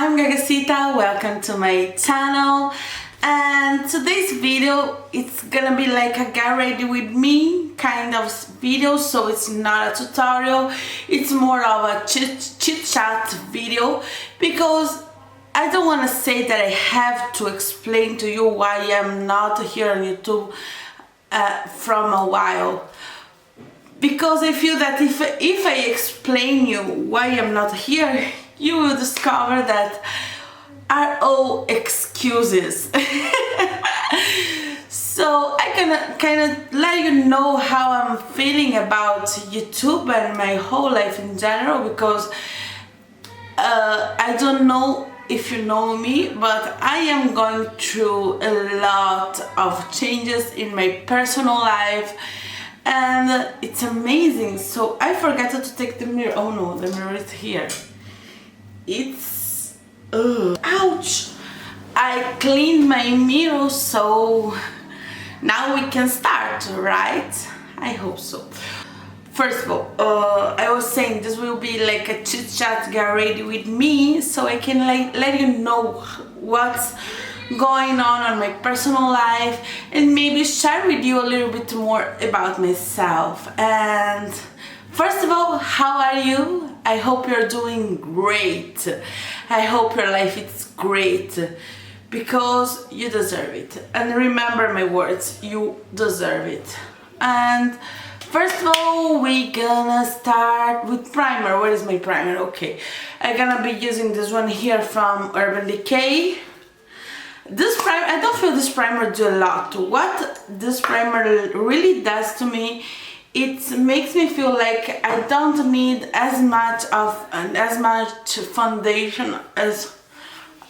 I'm Gagasita, welcome to my channel, and today's video it's gonna be like a get ready with me kind of video, so it's not a tutorial, it's more of a chit chat video, because I don't want to say that I have to explain to you why I'm not here on YouTube from a while, because I feel that if I explain you why I'm not here, you will discover that are all excuses. So I can kind of let you know how I'm feeling about YouTube and my whole life in general, because I don't know if you know me, but I am going through a lot of changes in my personal life, and it's amazing. So I forgot to take the mirror. Oh no, the mirror is here. It's ouch! I cleaned my mirror, so now we can start, right? I hope so. First of all, I was saying this will be like a chit chat, get ready with me, so I can let you know what's going on my personal life, and maybe share with you a little bit more about myself. And first of all, how are you? I hope you're doing great. I hope your life is great, because you deserve it. And remember my words, you deserve it. And first of all, we're gonna start with primer. Where is my primer? Okay, I'm gonna be using this one here from Urban Decay. This primer, I don't feel this primer do a lot. What this primer really does to me, it makes me feel like I don't need as much foundation as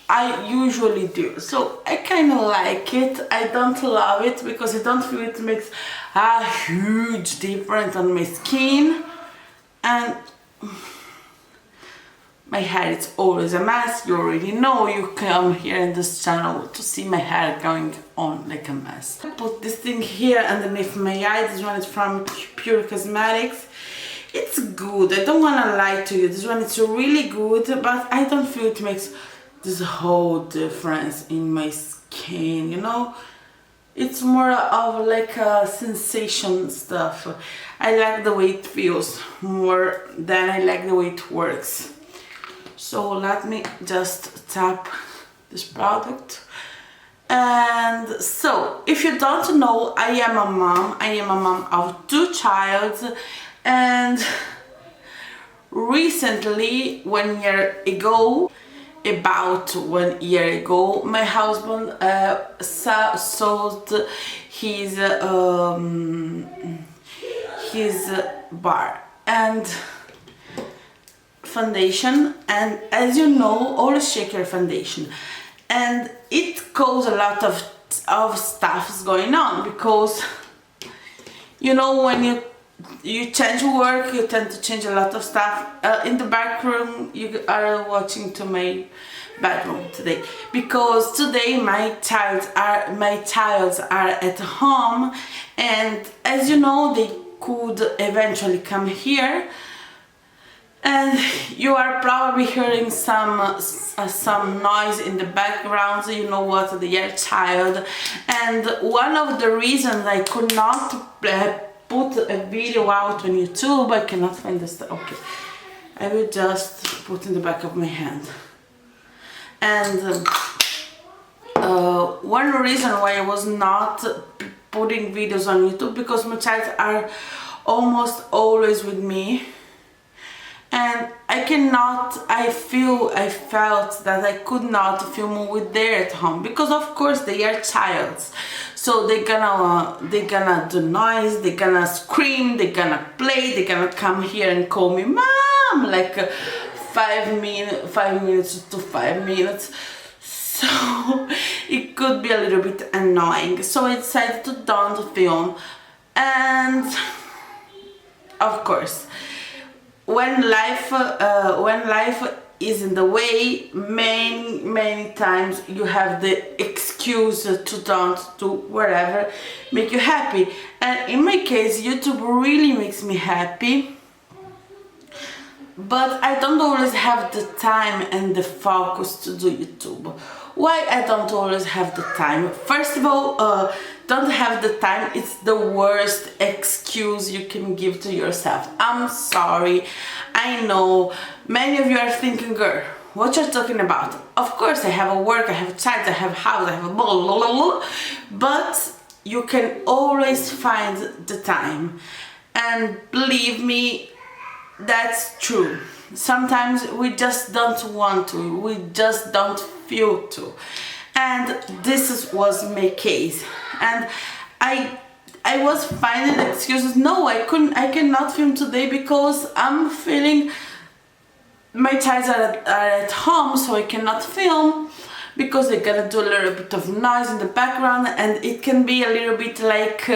I usually do. So I kind of like it. I don't love it because I don't feel it makes a huge difference on my skin, and my hair is always a mess. You already know, you come here in this channel to see my hair going on like a mess. I put this thing here underneath my eye. This one is from Pure Cosmetics. It's good, I don't want to lie to you, this one is really good, but I don't feel it makes this whole difference in my skin, you know? It's more of like a sensation stuff. I like the way it feels more than I like the way it works. So let me just tap this product. And so, if you don't know, I am a mom. I am a mom of 2 children, and recently, about 1 year ago, my husband sold his bar and foundation, and as you know, always check your foundation, and it caused a lot of stuff going on, because you know, when you change work, you tend to change a lot of stuff. In the back room, you are watching to my bedroom today, because today my child are at home, and as you know, they could eventually come here, and you are probably hearing some noise in the background. So you know what, they are child, and one of the reasons I could not put a video out on YouTube, I cannot find this. Okay, I will just put in the back of my hand. And one reason why I was not putting videos on YouTube, because my child are almost always with me, and I felt that I could not film with them at home, because of course they are childs, so they're gonna do noise, they're gonna scream, they're gonna play, they're gonna come here and call me mom like 5 minutes to 5 minutes, so it could be a little bit annoying. So I decided to don't film. And of course, when life is in the way, many times you have the excuse to don't do whatever make you happy, and in my case YouTube really makes me happy. but I don't always have the time and the focus to do YouTube. Why I don't always have the time? First of all, don't have the time, it's the worst excuse you can give to yourself. I'm sorry, I know many of you are thinking, girl, what you're talking about? Of course I have a work, I have a child, I have a house, I have a blah blah blah blah, but you can always find the time. And believe me, that's true. Sometimes we just don't want to, we just don't feel to. And was my case. And I was finding excuses. No, I cannot film today because I'm feeling my child are at home, so I cannot film because they gotta do a little bit of noise in the background, and it can be a little bit like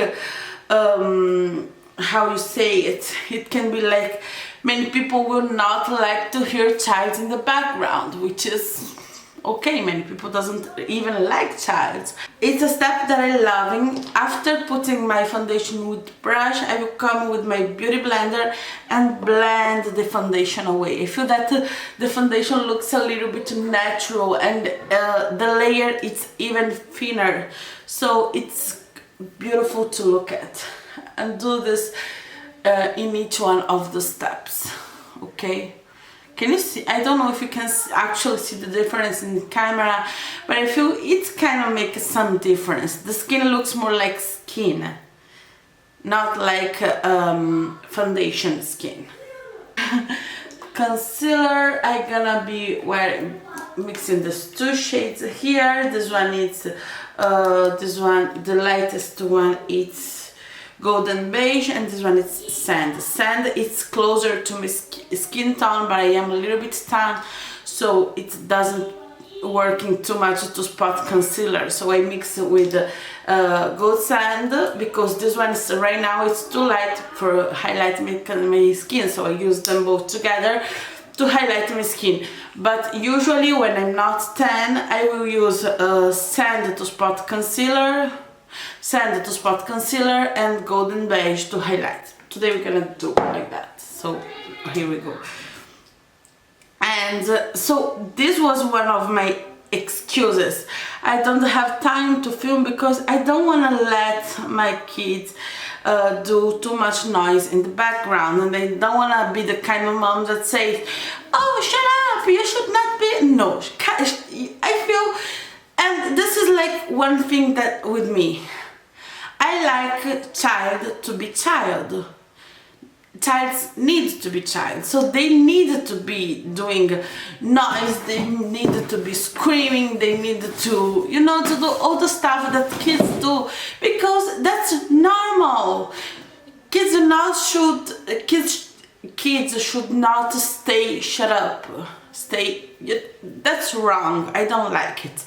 how you say it, it can be like many people will not like to hear child in the background, which is okay. Many people doesn't even like child. It's a step that I'm loving. After putting my foundation with brush, I will come with my beauty blender and blend the foundation away. I feel that the foundation looks a little bit natural, and the layer is even thinner, so it's beautiful to look at. And do this in each one of the steps, okay? Can you see? I don't know if you can actually see the difference in the camera, but I feel it kind of makes some difference. The skin looks more like skin, not like foundation skin. Concealer, I'm gonna be mixing these two shades here. This one is the lightest one, it's golden beige, and this one is sand. Sand is closer to my skin tone, but I am a little bit tan, so it doesn't working too much to spot concealer. So I mix it with gold sand because this one is right now it's too light for highlight my skin, so I use them both together to highlight my skin. But usually when I'm not tan, I will use sand to spot concealer, and golden beige to highlight. Today we're gonna do like that, so here we go. And so this was one of my excuses. I don't have time to film because I don't want to let my kids do too much noise in the background, and I don't want to be the kind of mom that says, oh, shut up, you should not be. No, I feel, and this is like one thing that with me, I like child to be child. Child needs to be child, so they need to be doing noise, they need to be screaming, they need to, you know, to do all the stuff that kids do, because that's normal. Kids should not stay shut up, that's wrong. I don't like it.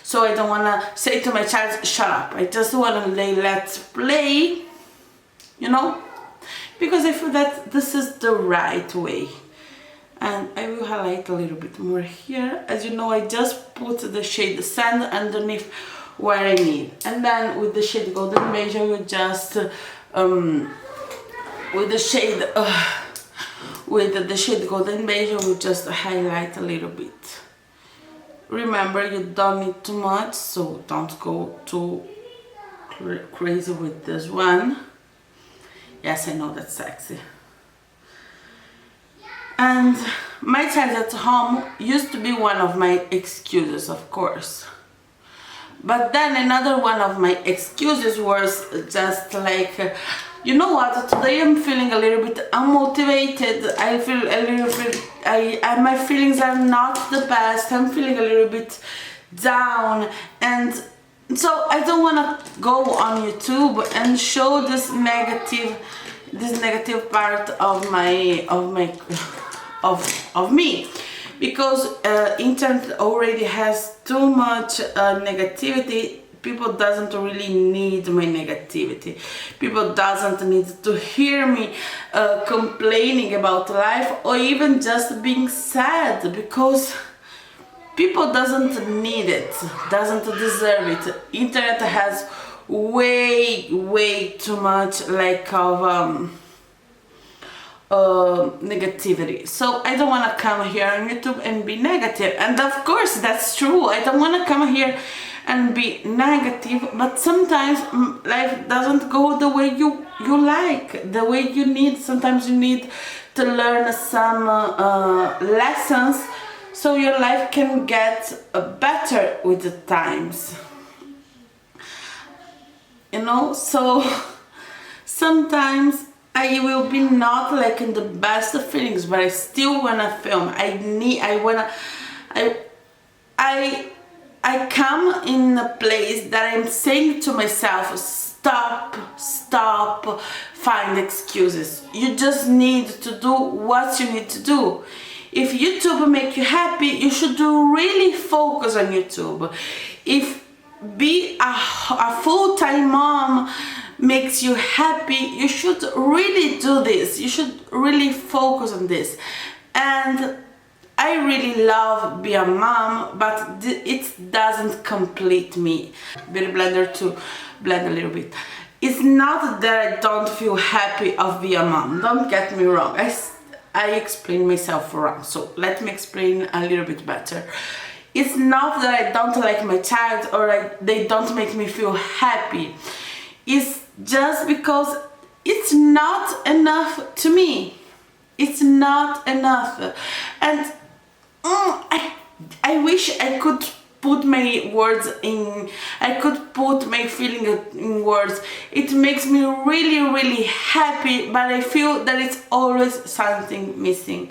So I don't want to say to my child, shut up. I just want to let's play, you know, because I feel that this is the right way. And I will highlight a little bit more here. As you know, I just put the shade sand underneath where I need. And then with the shade golden beige, I will just, with the shade golden beige, I will just highlight a little bit. Remember, you don't need too much, so don't go too crazy with this one. Yes, I know that's sexy. And my child at home used to be one of my excuses, of course. But then another one of my excuses was just like, you know what, today I'm feeling a little bit unmotivated. I feel a little bit, my feelings are not the best. I'm feeling a little bit down, and so I don't want to go on YouTube and show this negative part of me, because internet already has too much negativity. People doesn't really need my negativity. People doesn't need to hear me complaining about life, or even just being sad, because people doesn't need it, doesn't deserve it. Internet has way too much like of negativity. So I don't want to come here on YouTube and be negative, and of course that's true. I don't want to come here and be negative, but sometimes life doesn't go the way you like, the way you need. Sometimes you need to learn some lessons so your life can get better with the times, you know. So sometimes I will be not like in the best of feelings, but I still wanna film. I come in a place that I'm saying to myself, stop, find excuses. You just need to do what you need to do. If YouTube make you happy, you should really focus on YouTube. If be a full-time mom makes you happy, you should really do this. You should really focus on this. And I really love being a mom, but it doesn't complete me. Beauty blender to blend a little bit. It's not that I don't feel happy of being a mom. Don't get me wrong. I explain myself wrong. So let me explain a little bit better. It's not that I don't like my child or they don't make me feel happy. It's just because it's not enough to me. It's not enough. And I wish I could put my words in, I could put my feeling in words. It makes me really happy, but I feel that it's always something missing.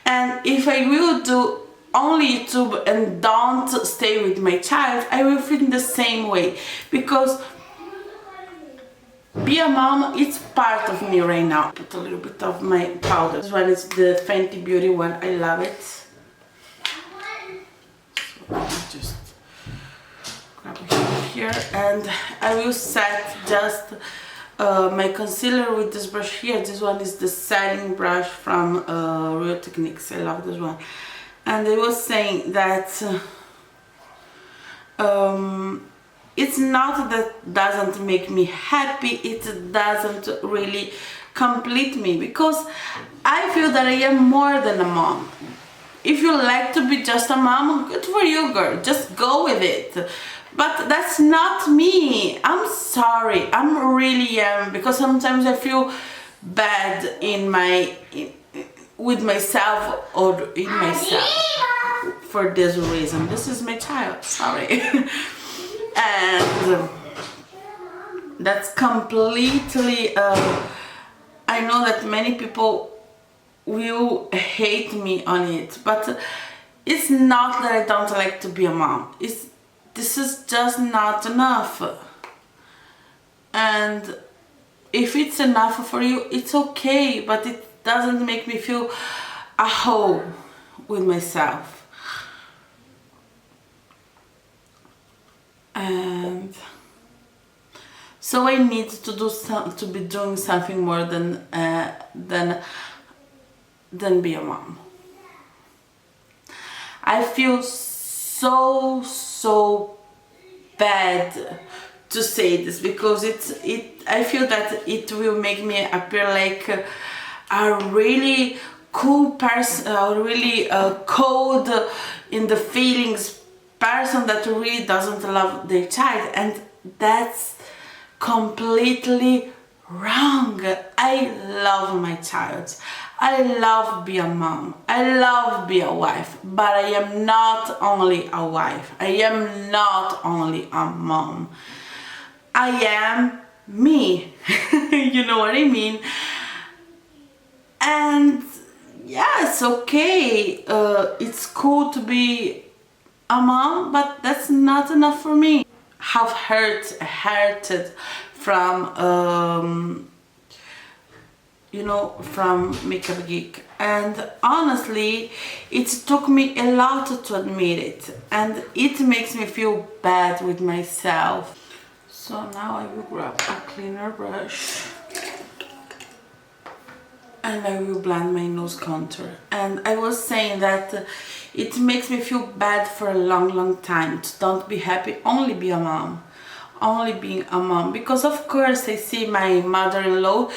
And if I will do only YouTube and don't stay with my child, I will feel the same way, because be a mom, it's part of me right now. Put a little bit of my powder. This one is the Fenty Beauty one. I love it. So I just grab it here, and I will set just my concealer with this brush here. This one is the setting brush from Real Techniques. I love this one. And I was saying that it's not that doesn't make me happy, it doesn't really complete me, because I feel that I am more than a mom. If you like to be just a mom, good for you, girl, just go with it. But that's not me. I'm sorry, I'm really am, because sometimes I feel bad with myself or in myself for this reason. This is my child, sorry. And that's completely I know that many people will hate me on it, but it's not that I don't like to be a mom. This is just not enough. And if it's enough for you, it's okay, but it doesn't make me feel a whole with myself. And so I need to be doing something more than be a mom. I feel so bad to say this, because I feel that it will make me appear like a really cool person, a really cold in the feelings person that really doesn't love their child, and that's completely wrong. I love my child. I love being a mom. I love being a wife, but I am not only a wife. I am not only a mom. I am me. You know what I mean? And yeah, it's okay. It's cool to be a mom, but that's not enough for me. Have hurted from you know, from Makeup Geek, and honestly it took me a lot to admit it, and it makes me feel bad with myself. So now I will grab a cleaner brush and I will blend my nose contour. And I was saying that it makes me feel bad for a long time to don't be happy, only be a mom, only being a mom, because of course I see my mother-in-law,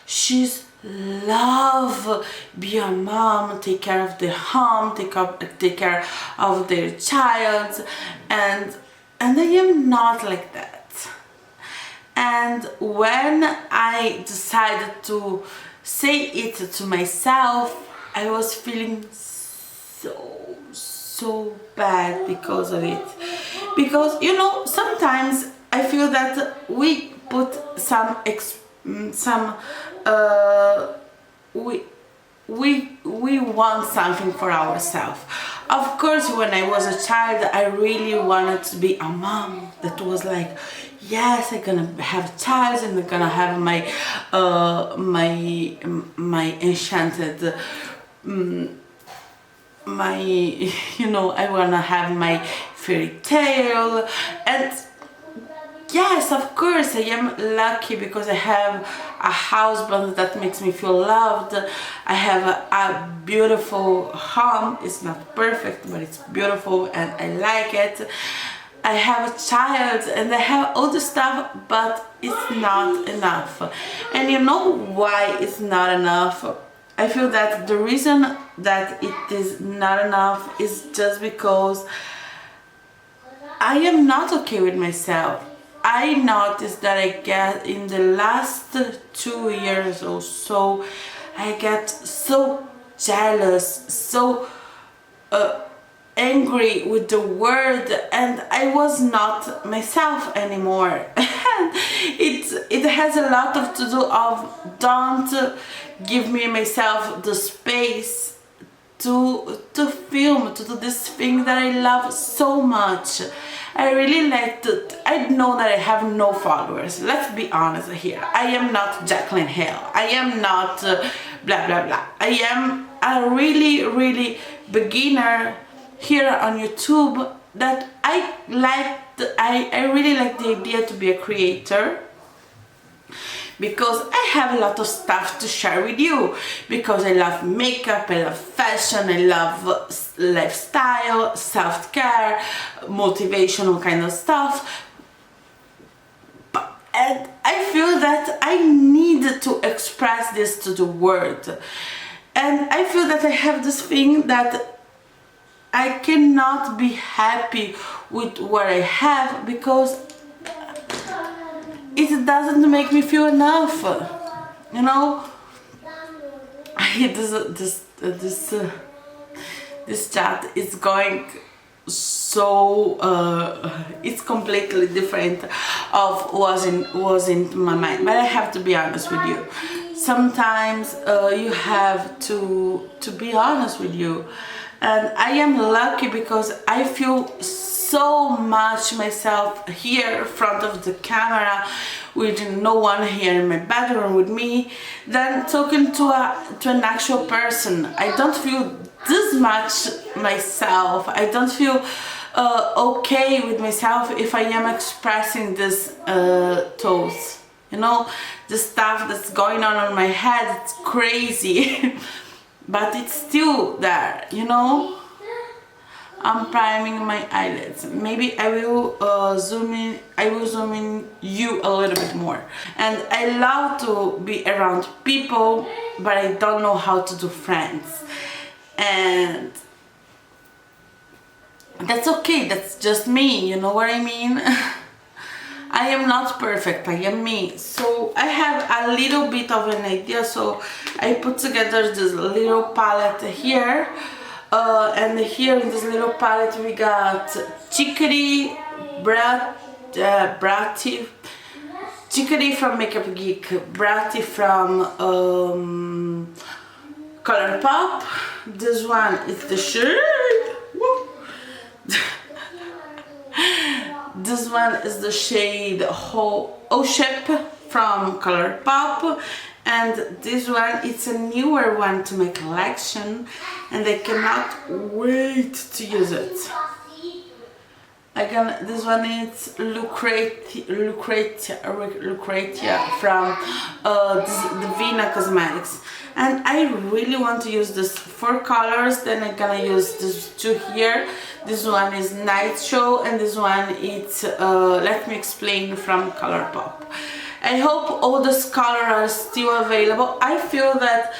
she's love be a mom, take care of the home, take care of their child, and I am not like that. And when I decided to say it to myself, I was feeling so bad because of it. Because you know, sometimes I feel that we put we want something for ourselves. Of course, when I was a child, I really wanted to be a mom that was like, yes, I'm gonna have a child and I'm gonna have my enchanted my you know, I wanna have my fairy tale. And yes, of course, I am lucky because I have a husband that makes me feel loved. I have a beautiful home. It's not perfect, but it's beautiful and I like it. I have a child and I have all the stuff, but it's not enough. And you know why it's not enough? I feel that the reason that it is not enough is just because I am not okay with myself. I noticed that I get in the last 2 years or so, I get so jealous, so angry with the world, and I was not myself anymore. it has a lot of to do of don't give me myself the space to film, to do this thing that I love so much. I really like to, I know that I have no followers, let's be honest here. I am not Jacqueline Hill, I am not blah blah blah. I am a really beginner here on YouTube that I really like the idea to be a creator, because I have a lot of stuff to share with you, because I love makeup, I love fashion, I love lifestyle, self-care, motivational kind of stuff. And I feel that I need to express this to the world. And I feel that I have this thing that I cannot be happy with what I have because it doesn't make me feel enough, you know. This chat is going so it's completely different of was in my mind, but I have to be honest with you. Sometimes you have to be honest with you, and I am lucky because I feel so much myself here in front of the camera with no one here in my bedroom with me than talking to an actual person. I don't feel this much myself. I don't feel okay with myself if I am expressing this thoughts. You know, the stuff that's going on in my head, it's crazy. But it's still there, you know. I'm priming my eyelids. Maybe I will zoom in you a little bit more. And I love to be around people, but I don't know how to do friends. And that's okay, that's just me, you know what I mean? I am not perfect, I am me. So I have a little bit of an idea, so I put together this little palette here. And here in this little palette we got Chicory, Chicory from Makeup Geek, Bratty from Colourpop. This one is the shade. This one is the shade O Ship from Colourpop. And this one, it's a newer one to my collection, and I cannot wait to use it. This one is Lucretia from Divina Cosmetics, and I really want to use this 4 colors. Then I'm gonna use this 2 here. This one is Night Show, and this one it's Let Me Explain from Colourpop. I hope all those colors are still available. I feel that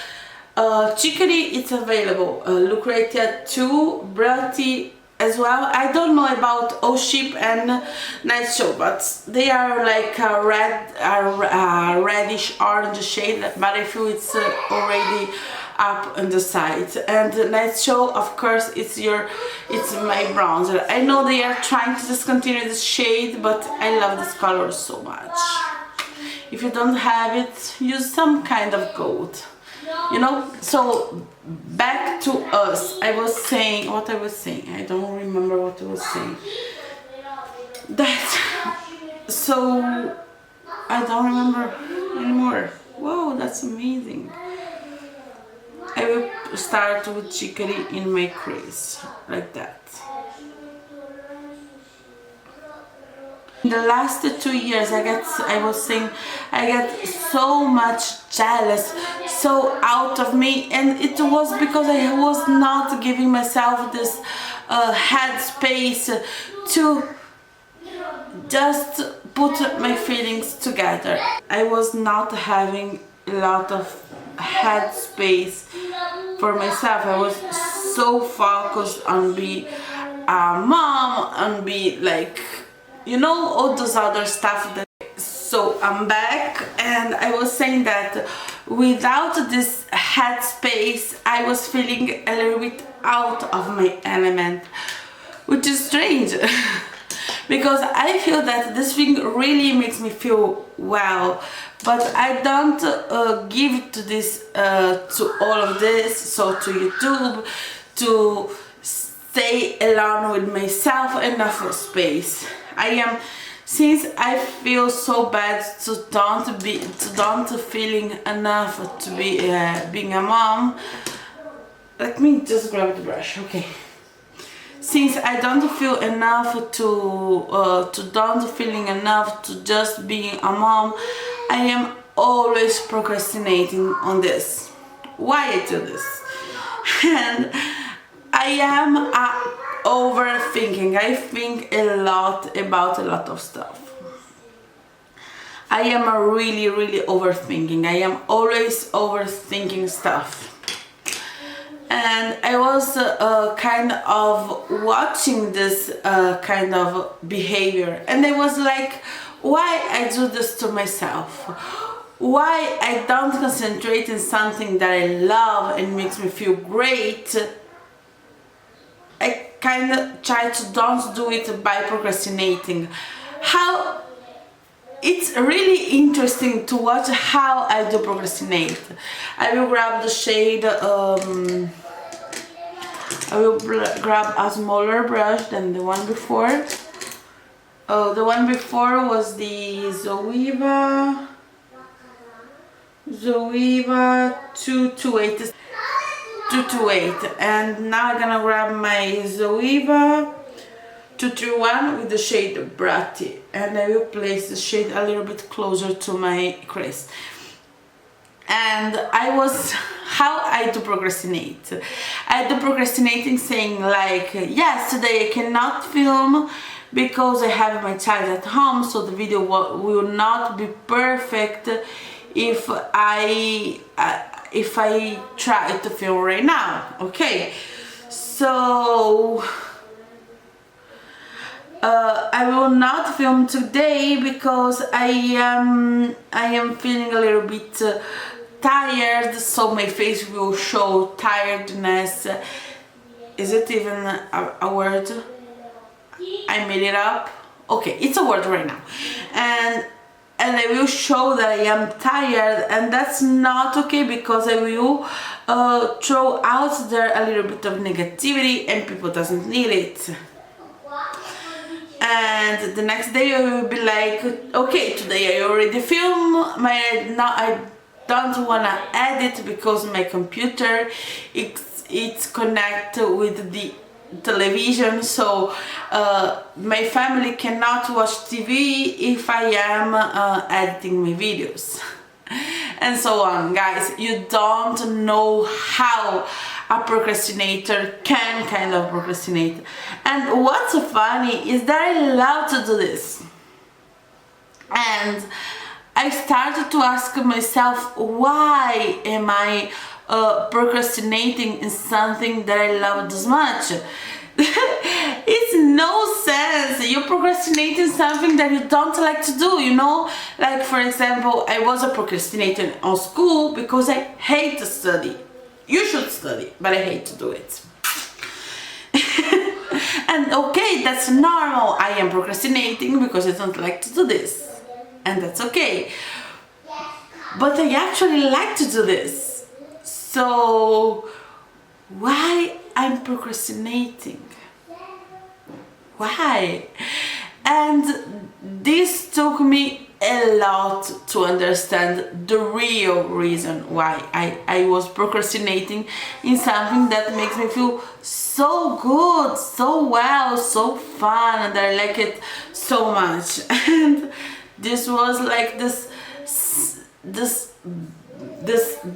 Chicory it's available, Lucretia too, Bratty as well. I don't know about Oship and Night Show, but they are like a reddish orange shade, but I feel it's already up on the side. And Night Show, of course, it's my bronzer. I know they are trying to discontinue this shade, but I love this color so much. If you don't have it, use some kind of gold, you know. So back to us. I was saying what I was saying. I don't remember what I was saying. So I don't remember anymore. Wow, that's amazing. I will start with Chicory in my crease, like that. In the last 2 years, I get so much jealous, so out of me, and it was because I was not giving myself this head space to just put my feelings together. I was not having a lot of head space for myself. I was so focused on be a mom, on be like, you know, all those other stuff. So I'm back, and I was saying that without this head space I was feeling a little bit out of my element, which is strange because I feel that this thing really makes me feel well, but I don't give to this to all of this, so to YouTube, to stay alone with myself, enough space. Since I feel so bad to don't feeling enough to be being a mom. Let me just grab the brush, okay. Since I don't feel enough to don't feeling enough to just being a mom, I am always procrastinating on this. Why I do this? And I am overthinking. I think a lot about a lot of stuff. I am really overthinking. I am always overthinking stuff. And I was kind of watching this kind of behavior, and I was like, why I do this to myself? Why I don't concentrate in something that I love and makes me feel great? I kind of try to don't do it by procrastinating. How it's really interesting to watch how I do procrastinate. I will grab the shade, I will grab a smaller brush than the one before. The one before was the Zoeva 228, and now I'm gonna grab my Zoeva 231 with the shade Bratty, and I will place the shade a little bit closer to my crease. And how I do procrastinate. I do procrastinating saying like, yes, today I cannot film because I have my child at home, so the video will not be perfect if I try to film right now. Okay, so I will not film today because I am feeling a little bit tired, so my face will show tiredness. Is it even a word? I made it up. Okay, it's a word right now, and I will show that I am tired, and that's not okay because I will throw out there a little bit of negativity, and people doesn't need it. And the next day I will be like, okay, today I already filmed, I don't wanna edit because my computer it's connected with the television, so my family cannot watch TV if I am editing my videos and so on. Guys, you don't know how a procrastinator can kind of procrastinate. And what's funny is that I love to do this, and I started to ask myself, why am I procrastinating in something that I love this much? It's no sense. You're procrastinating something that you don't like to do, you know? Like, for example, I was a procrastinator on school because I hate to study. You should study, but I hate to do it. And okay, that's normal. I am procrastinating because I don't like to do this. And that's okay. But I actually like to do this. So why I'm procrastinating? Why? And this took me a lot to understand the real reason why I was procrastinating in something that makes me feel so good, so well, so fun, and I like it so much. And this was like this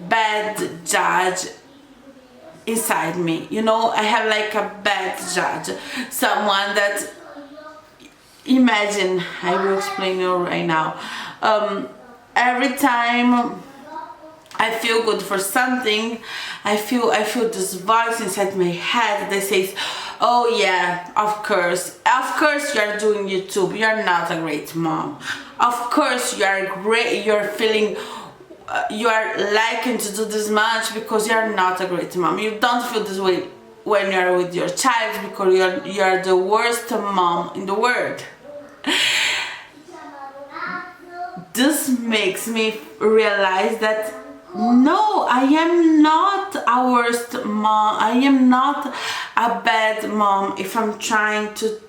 bad judge inside me, you know. I have like a bad judge, someone that, imagine, I will explain you right now. Every time I feel good for something, I feel this voice inside my head that says, oh yeah, of course you are doing YouTube, you're not a great mom. Of course you are great, you're feeling you are liking to do this much because you are not a great mom. You don't feel this way when you are with your child because you are the worst mom in the world. This makes me realize that no, I am not a worst mom. I am not a bad mom if I'm trying to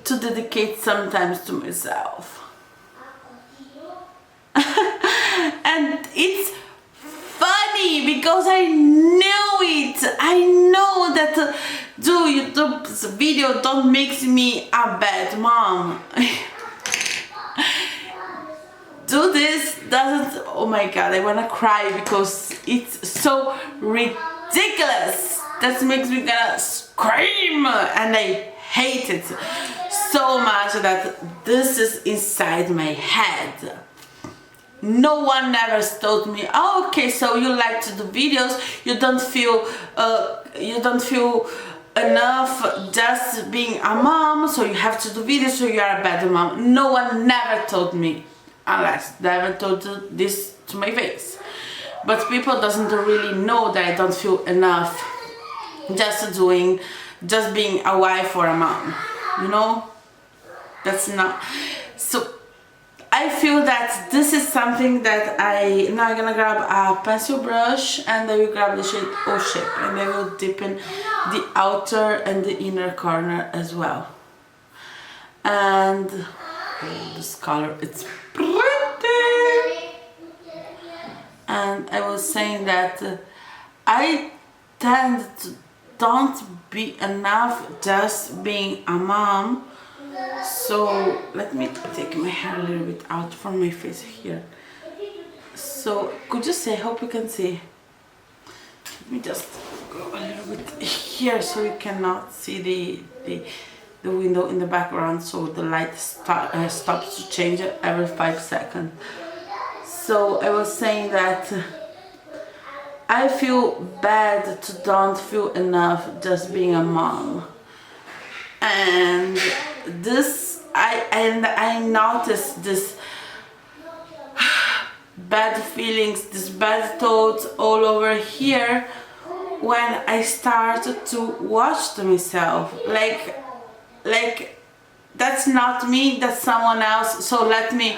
dedicate sometimes to myself. And it's funny because I know it. I know that do YouTube's video don't make me a bad mom. Do this doesn't, oh my god, I wanna cry because it's so ridiculous. That makes me gonna scream, and I hate it so much that this is inside my head. No one ever told me, oh, okay, so you like to do videos, you don't feel enough just being a mom, so you have to do videos, so you are a bad mom. No one never told me, unless they ever told this to my face. But people doesn't really know that I don't feel enough just being a wife or a mom, you know? That's not, so I feel that this is something that now I'm gonna grab a pencil brush and I will grab the shade O Shape and I will deepen the outer and the inner corner as well. And this color, it's pretty. And I was saying that I tend to don't be enough just being a mom. So let me take my hair a little bit out from my face here. So could you say, hope you can see. Let me just go a little bit here so you cannot see the window in the background, so the light stops to change every 5 seconds. So I was saying that I feel bad to don't feel enough just being a mom. And this, I noticed this bad feelings, these bad thoughts all over here when I started to watch myself. Like that's not me, that's someone else. So let me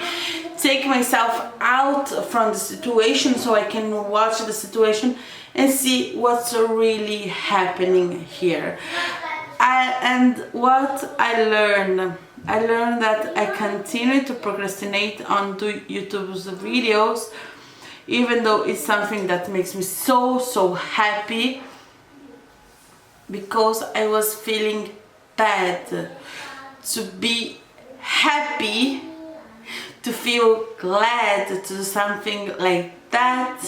take myself out from the situation so I can watch the situation and see what's really happening here. And what I learned that I continue to procrastinate on YouTube's videos, even though it's something that makes me so happy, because I was feeling bad to be happy, to feel glad to do something like that,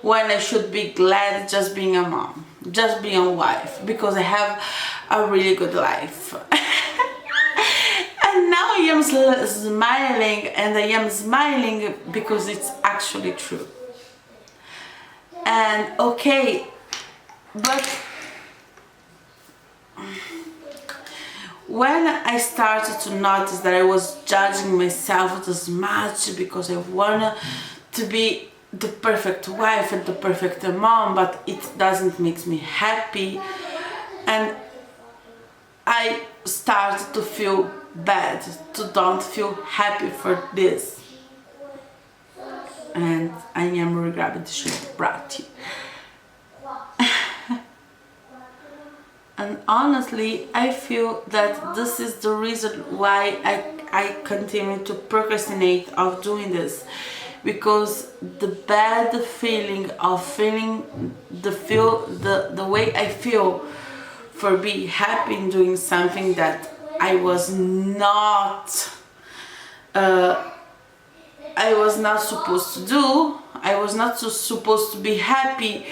when I should be glad just being a mom, just being a wife, because I have a really good life. And now I am smiling, and I am smiling because it's actually true. And okay, but when I started to notice that I was judging myself this much because I wanted to be the perfect wife and the perfect mom, but it doesn't make me happy, and I started to feel bad, to don't feel happy for this, and I am regretting the shit brought you. And honestly, I feel that this is the reason why I continue to procrastinate of doing this, because the bad feeling of feeling the way I feel for being happy in doing something that I was not supposed to do. I was not supposed to be happy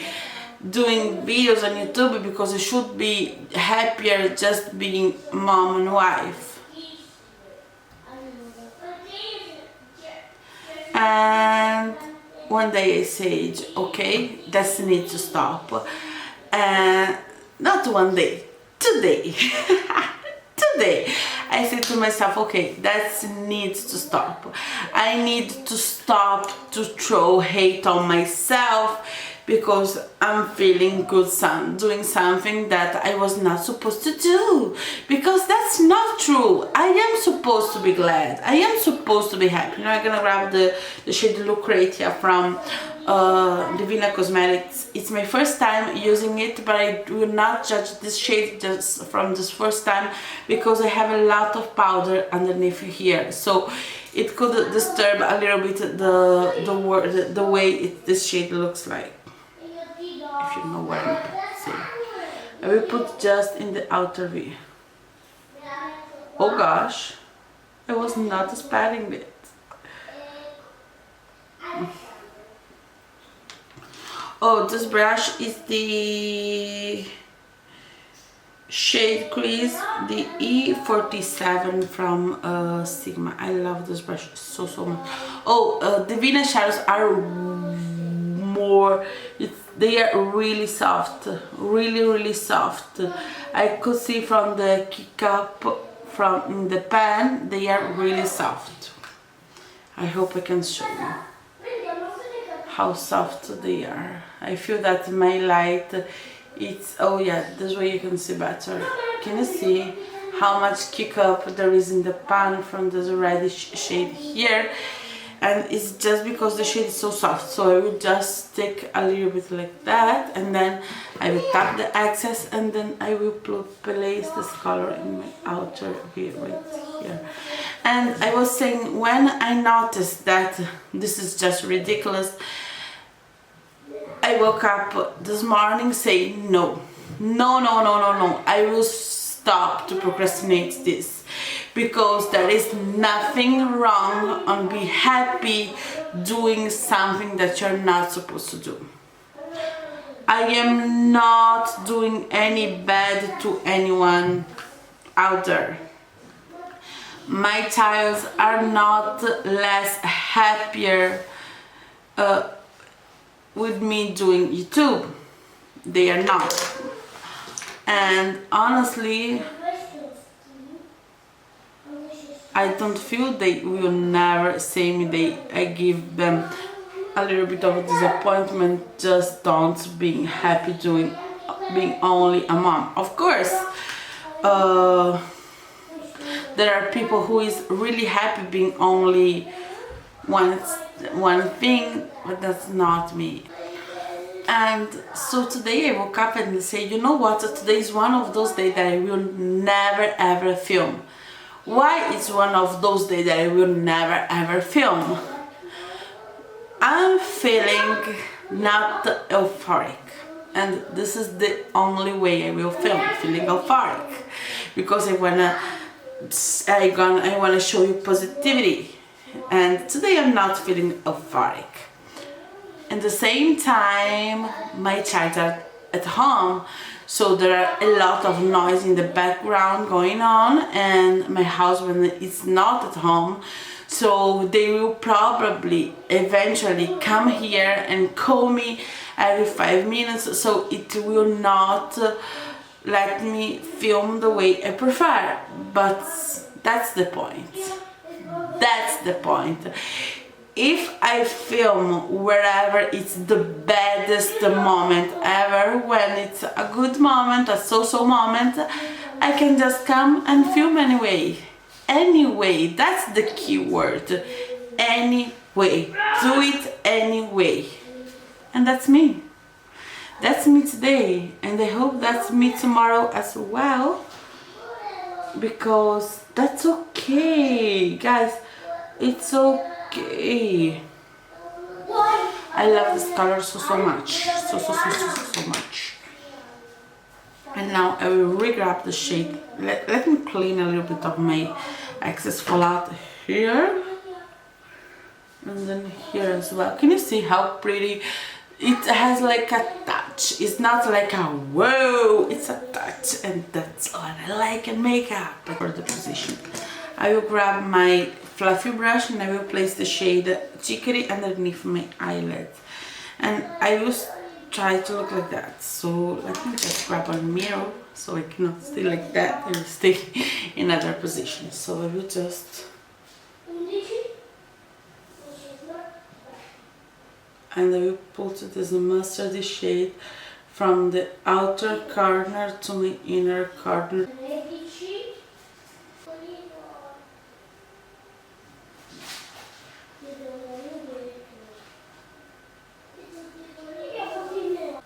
doing videos on YouTube, because I should be happier just being mom and wife. And one day I said, okay, that needs to stop. And not one day, today. Today I said to myself, okay, that needs to stop. I need to stop to throw hate on myself because I'm feeling good doing something that I was not supposed to do, because that's not true. I am supposed to be glad, I am supposed to be happy. Now I'm gonna grab the shade Lucretia from Divina Cosmetics. It's my first time using it, but I will not judge this shade just from this first time because I have a lot of powder underneath here, so it could disturb a little bit the way this shade looks like. If you know what I'm saying. I will put just in the outer V. Oh gosh, I was not expecting it. Oh, this brush is the shade crease, the E47 from Sigma. I love this brush so much. Oh, Divina shadows are more, they are really soft, really soft. I could see from the kick up from the pan, they are really soft. I hope I can show you how soft they are. I feel that my light, it's, oh yeah, this way you can see better. Can you see how much kick up there is in the pan from this reddish shade here? And it's just because the shade is so soft, so I will just take a little bit like that, and then I will tap the excess, and then I will place this color in my outer V right here. And I was saying, when I noticed that this is just ridiculous, I woke up this morning saying no, I will stop to procrastinate this, because there is nothing wrong on be happy doing something that you're not supposed to do. I am not doing any bad to anyone out there. My child are not less happier with me doing YouTube. They are not. And honestly, I don't feel they will never say me I give them a little bit of disappointment just don't being happy being only a mom. Of course, there are people who is really happy being only one thing, but that's not me. And so today I woke up and say, you know what, today is one of those days that I will never ever film. Why it's one of those days that I will never ever film? I'm feeling not euphoric, and this is the only way I will film, feeling euphoric, because I wanna show you positivity, and today I'm not feeling euphoric. At the same time, my child are at home, so there are a lot of noise in the background going on, and my husband is not at home, so they will probably eventually come here and call me every 5 minutes, so it will not let me film the way I prefer. But that's the point. That's the point. If I film wherever it's the baddest moment ever, when it's a good moment, a so-so moment, I can just come and film anyway. Anyway, that's the key word. Anyway. Do it anyway. And that's me. That's me today. And I hope that's me tomorrow as well. Because that's okay. Guys, it's okay. I love this color so much. So much. And now I will re-grab the shade. Let me clean a little bit of my excess fallout here. And then here as well. Can you see how pretty? It has like a touch. It's not like a whoa, it's a touch. And that's what I like in makeup. For the position, I will grab my fluffy brush and I will place the shade Chicory underneath my eyelid. And I will try to look like that. So let me just grab a mirror so I cannot stay like that. I will stay in other positions. So I will just, and I will put this mustardy shade from the outer corner to my inner corner.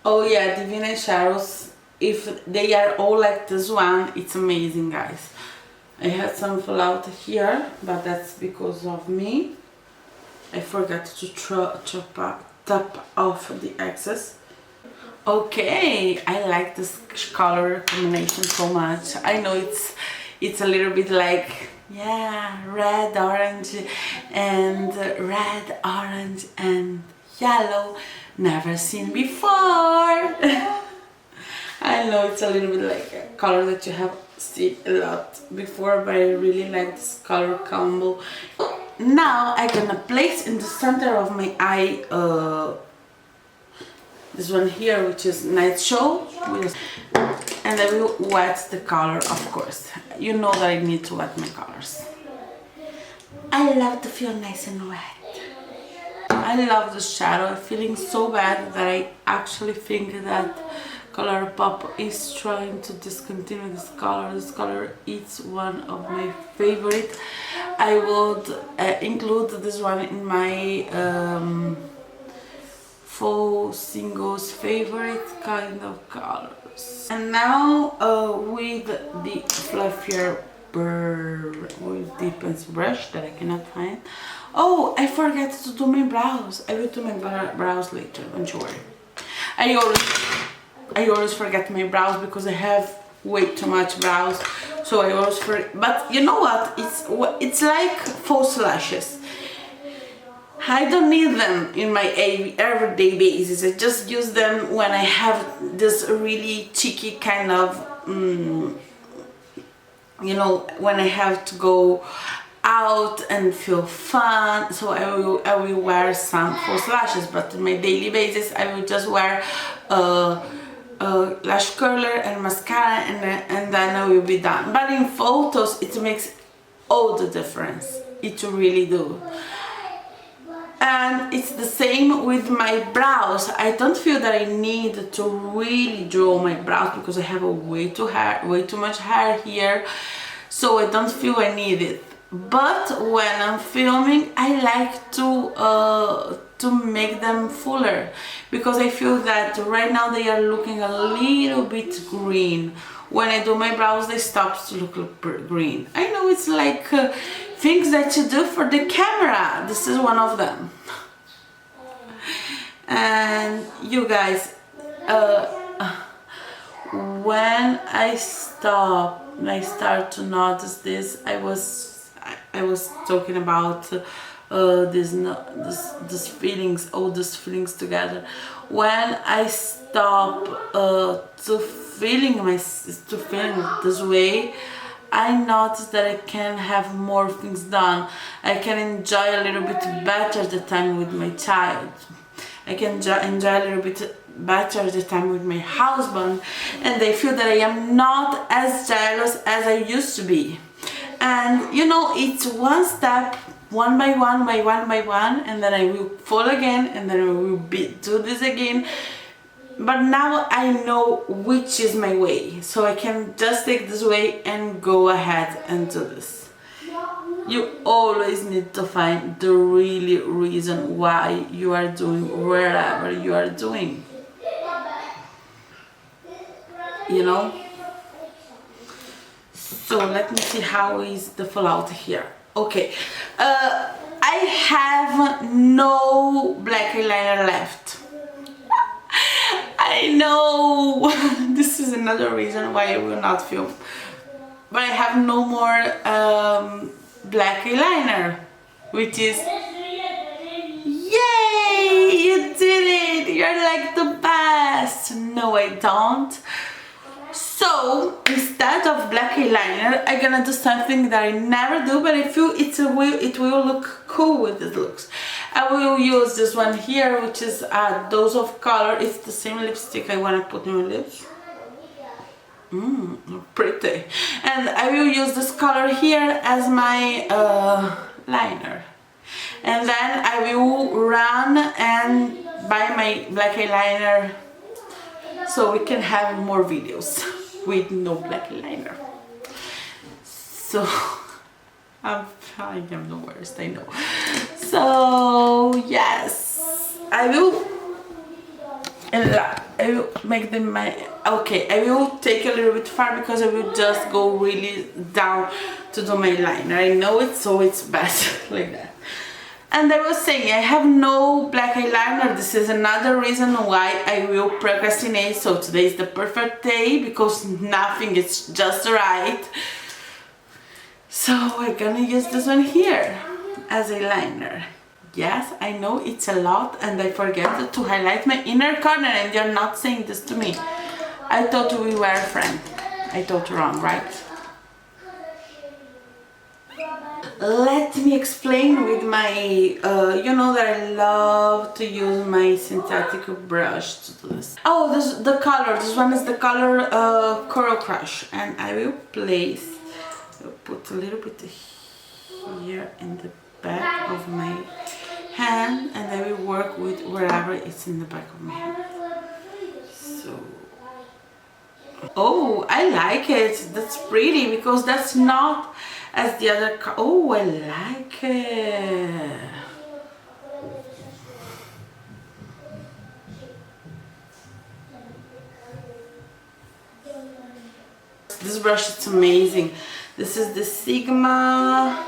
Oh yeah, Divine Shadows, if they are all like this one, it's amazing, guys. I had some fallout here, but that's because of me. I forgot to top off the excess. Okay, I like this color combination so much. I know it's a little bit like, yeah, red, orange and yellow. Never seen before. I know it's a little bit like a color that you have seen a lot before, but I really like this color combo. Now I'm gonna place in the center of my eye this one here, which is Night Show, and I will wet the color, of course. You know that I need to wet my colors. I love to feel nice and wet. I love the shadow. I'm feeling so bad that I actually think that ColourPop is trying to discontinue this color. This color is one of my favorite. I would include this one in my fall singles favorite kind of colors. And now with the fluffier with the pencil brush that I cannot find. Oh, I forgot to do my brows. I will do my brows later, don't you worry. I always forget my brows because I have way too much brows, so I always forget. But you know what? It's like false lashes. I don't need them in my everyday basis. I just use them when I have this really cheeky kind of, you know, when I have to go out and feel fun. So I will wear some false lashes, but on my daily basis I will just wear lash curler and mascara, and then I will be done. But in photos it makes all the difference. It really do. And it's the same with my brows. I don't feel that I need to really draw my brows because I have way too much hair here, so I don't feel I need it. But when I'm filming, I like to make them fuller, because I feel that right now they are looking a little bit green. When I do my brows, they stop to look green. I know it's like things that you do for the camera. This is one of them. And you guys, when I start to notice this, I was talking about these feelings, all these feelings together. When I stop to feeling this way, I notice that I can have more things done. I can enjoy a little bit better the time with my child. I can enjoy a little bit better the time with my husband, and I feel that I am not as jealous as I used to be. And you know, it's one step, one by one, and then I will fall again, and then I will do this again. But now I know which is my way, so I can just take this way and go ahead and do this. You always need to find the really reason why you are doing whatever you are doing. You know? So let me see how is the fallout here. Okay, I have no black eyeliner left. I know this is another reason why I will not film, but I have no more black eyeliner, which is, yay, you did it, you're like the best. No, I don't. So instead of black eyeliner, I'm gonna do something that I never do, but I feel it will look cool with these looks. I will use this one here, which is a dose of color. It's the same lipstick I want to put in my lips. Pretty. And I will use this color here as my liner. And then I will run and buy my black eyeliner so we can have more videos with no black eyeliner. So I am the worst, I know. So yes, I will make them okay, I will take a little bit far because I will just go really down to do my liner. I know it, so it's best like that. And I was saying, I have no black eyeliner. This is another reason why I will procrastinate. So today is the perfect day because nothing is just right. So we're gonna use this one here as a liner. Yes, I know it's a lot, and I forget to highlight my inner corner, and you're not saying this to me. I thought we were a friend. I thought wrong, right? Let me explain with my, you know that I love to use my synthetic brush to do this. Oh, the color, this one is the color Coral Crush, and I will put a little bit here in the back of my hand, and I will work with wherever it's in the back of my hand. So, oh, I like it. That's pretty because that's not as the other color. Oh, I like it. This brush is amazing. This is the Sigma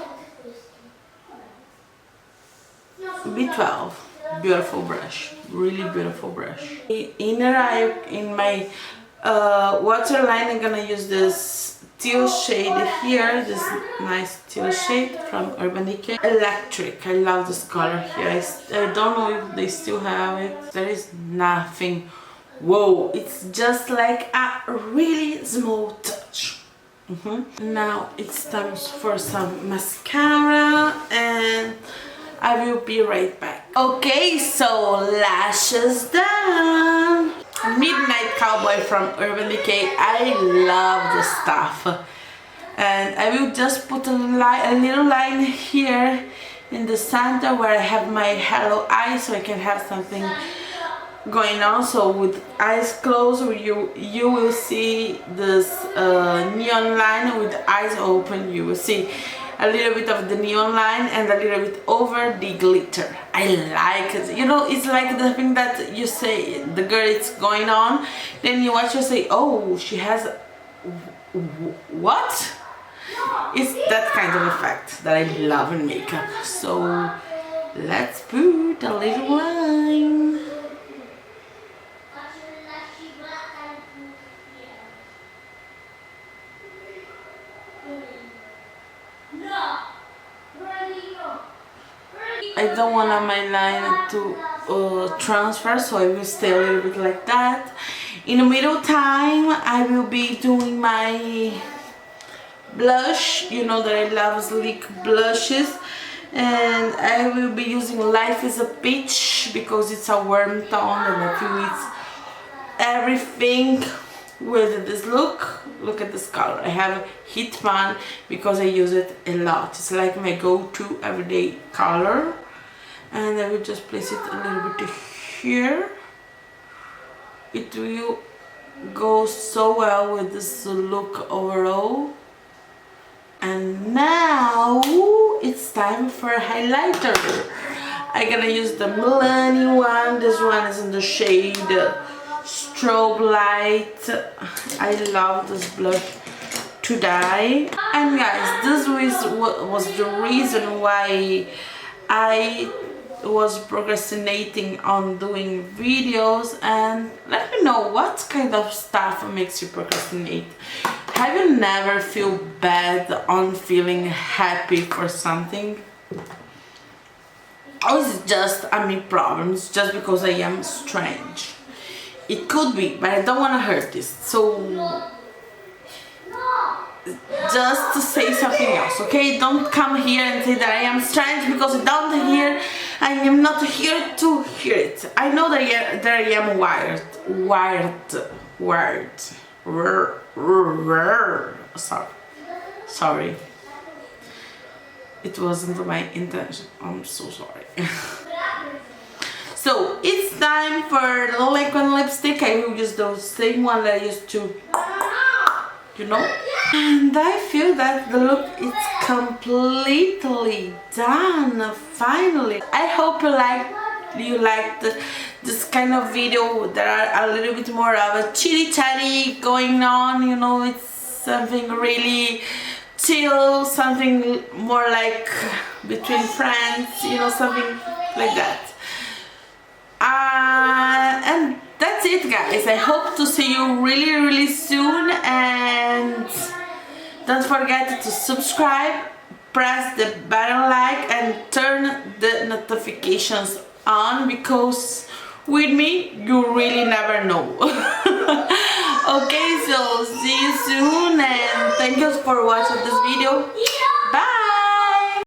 B12. Beautiful brush, really beautiful brush. Inner eye, in my waterline, I'm gonna use this teal shade here, this nice teal shade from Urban Decay. Electric, I love this color here. I don't know if they still have it. There is nothing. Whoa, it's just like a really small touch. Now it's time for some mascara, and I will be right back. Okay, so lashes done. Midnight Cowboy from Urban Decay. I love this stuff. And I will just put a little line here in the center where I have my hollow eye, so I can have something going on. So with eyes closed, you will see this neon line. With eyes open, you will see a little bit of the neon line and a little bit over the glitter. I like it. You know, it's like the thing that you say, the girl is going on, then you watch her say, oh, she has, what? It's that kind of effect that I love in makeup. So let's put a little line. I don't want my line to transfer, so I will stay a little bit like that. In the middle time, I will be doing my blush. You know that I love sleek blushes, and I will be using Life is a Peach because it's a warm tone and I feel it's everything with this look. Look at this color. I have Hitman because I use it a lot. It's like my go-to everyday color, and I will just place it a little bit here. It will go so well with this look overall. And now it's time for a highlighter. I'm gonna use the Milani one. This one is in the shade Strobe Light. I love this blush to die. And guys, this was the reason why I was procrastinating on doing videos. And let me know what kind of stuff makes you procrastinate. Have you never feel bad on feeling happy for something? Or is it just me problems just because I am strange? It could be, but I don't want to hurt this. So just to say something else, okay? Don't come here and say that I am strange because I don't hear. I am not here to hear it. I know that I am wired. Sorry. It wasn't my intention. I'm so sorry. So it's time for the liquid lipstick. I will use the same one that I used to, you know. And I feel that the look is completely done. Finally, I hope you liked this kind of video. There are a little bit more of a chitty chatty going on. You know, it's something really chill, something more like between friends. You know, something like that. And that's it, guys. I hope to see you really soon, and don't forget to subscribe, press the button like, and turn the notifications on, because with me you really never know. Okay, so see you soon, and thank you for watching this video.